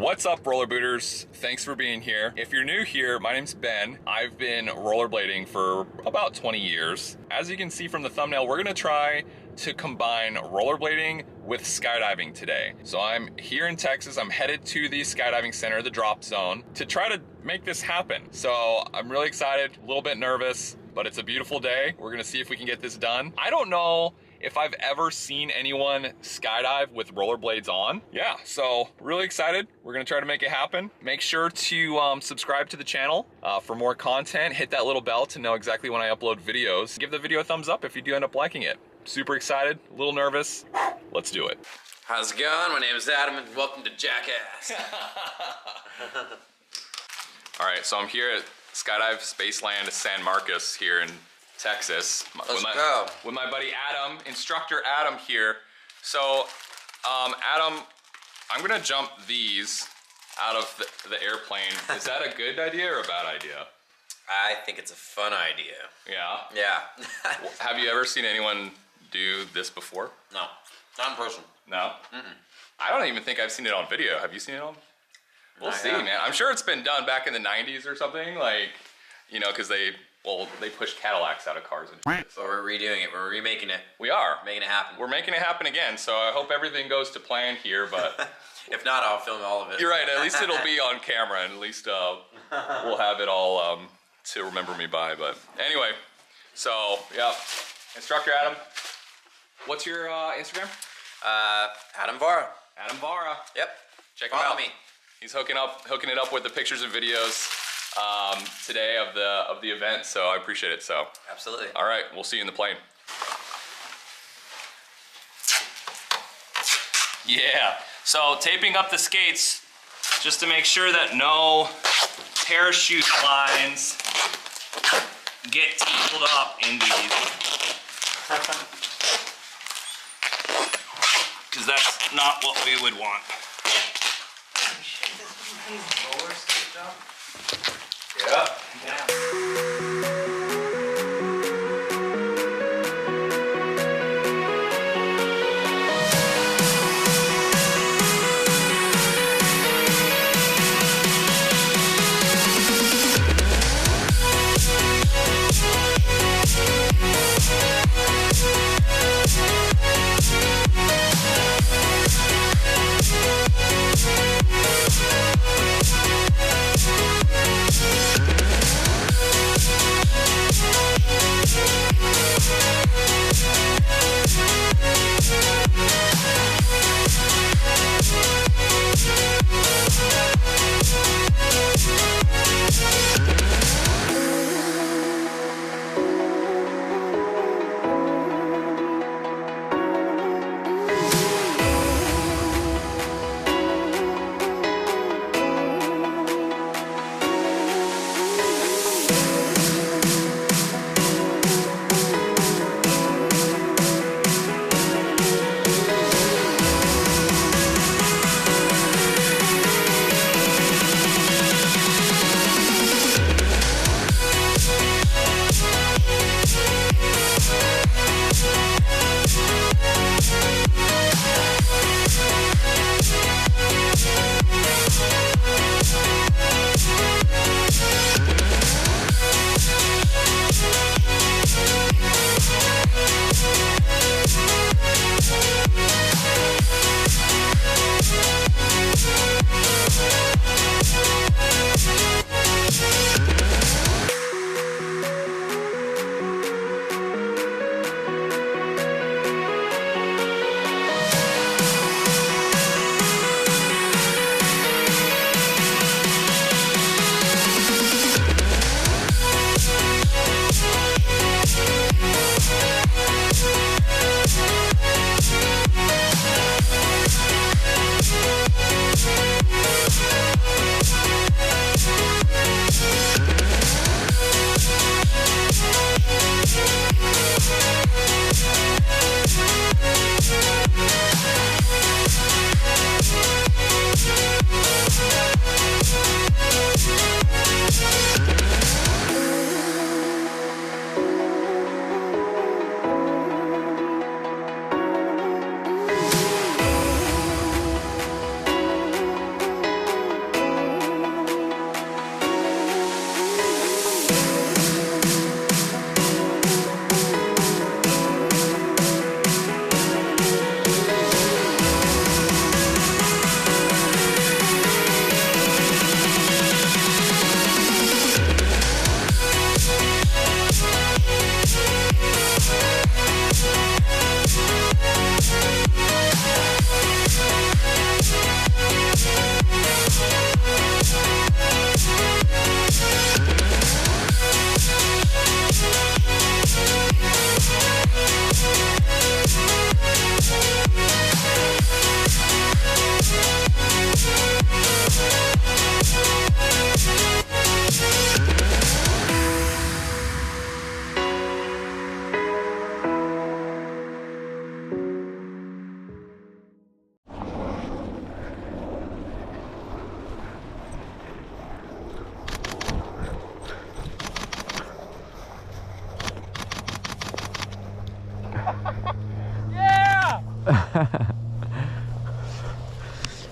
What's up, roller booters? Thanks for being here. If you're new here, my name's Ben. I've been rollerblading for about 20 years. As you can see from the thumbnail, we're gonna try to combine rollerblading with skydiving today. So I'm here in Texas. I'm headed to the skydiving center, the drop zone, to try to make this happen. So I'm really excited, a little bit nervous, but it's a beautiful day. We're gonna see if we can get this done. I don't know if I've ever seen anyone skydive with rollerblades on. Yeah, so really excited. We're gonna try to make it happen. Make sure to subscribe to the channel for more content. Hit that little bell to know exactly when I upload videos. Give the video a thumbs up if you do end up liking it. Super excited, a little nervous. Let's do it. How's it going? My name is Adam and welcome to Jackass. All right, so I'm here at Skydive Spaceland San Marcos here in Texas. Let's go. With my buddy Adam, instructor Adam here. So, Adam, I'm gonna jump these out of the airplane. Is that a good idea or a bad idea? I think it's a fun idea. Yeah? Yeah. Have you ever seen anyone do this before? No, not in person. No? Mm-mm. I don't even think I've seen it on video. Have you seen it on? We'll see, have. man. I'm sure it's been done back in the 90s or something, like, you know, because they pushed Cadillacs out of cars and shit. But we're redoing it. We're remaking it. We are. Making it happen. We're making it happen again, so I hope everything goes to plan here, but... If not, I'll film all of it. You're right, at least it'll be on camera, and at least we'll have it all to remember me by, but anyway, so, yeah. Instructor Adam, what's your Instagram? Adam Vara. Adam Vara. Yep. Check him Follow out. me. He's hooking it up with the pictures and videos today of the event, so I appreciate it. So Absolutely. all right, we'll see you in the plane. Yeah, so taping up the skates just to make sure that no parachute lines get tangled up in these, because that's not what we would want. Yeah.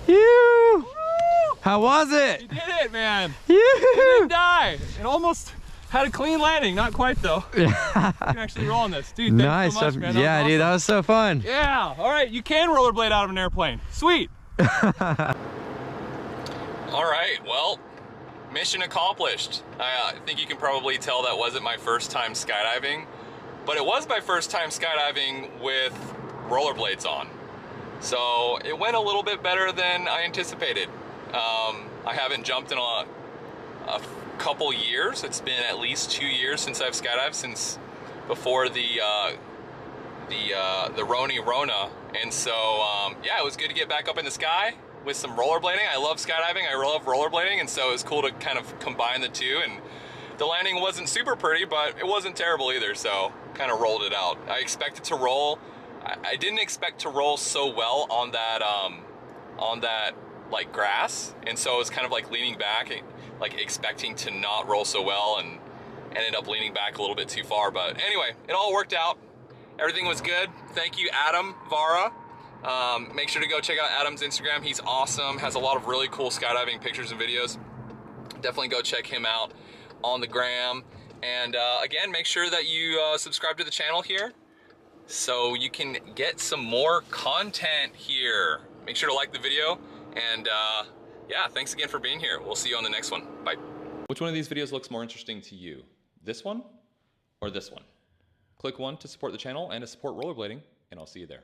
You. How was it? You did it, man. You didn't die. It almost had a clean landing. Not quite though. You can actually roll on this, dude. Nice so much, stuff. man. Yeah, awesome. dude, that was so fun. Yeah. All right, you can rollerblade out of an airplane. Sweet. All right. Well, mission accomplished. I think you can probably tell that wasn't my first time skydiving, but it was my first time skydiving with rollerblades on. So it went a little bit better than I anticipated. I haven't jumped in a couple years. It's been at least 2 years since I've skydived, since before the Rona. And so, yeah, it was good to get back up in the sky with some rollerblading. I love skydiving, I love rollerblading, and so it was cool to kind of combine the two. And the landing wasn't super pretty, but it wasn't terrible either, so kind of rolled it out. I expected to roll. I didn't expect to roll so well on that like grass, and so I was kind of like leaning back, like expecting to not roll so well, and ended up leaning back a little bit too far. But anyway, it all worked out. Everything was good. Thank you, Adam Vara. Make sure to go check out Adam's Instagram. He's awesome, has a lot of really cool skydiving pictures and videos. Definitely go check him out on the gram. And again, make sure that you subscribe to the channel here so you can get some more content here. Make sure to like the video, and yeah, thanks again for being here. We'll see you on the next one. Bye. Which one of these videos looks more interesting to you? This one or this one? Click one to support the channel and to support rollerblading, and I'll see you there.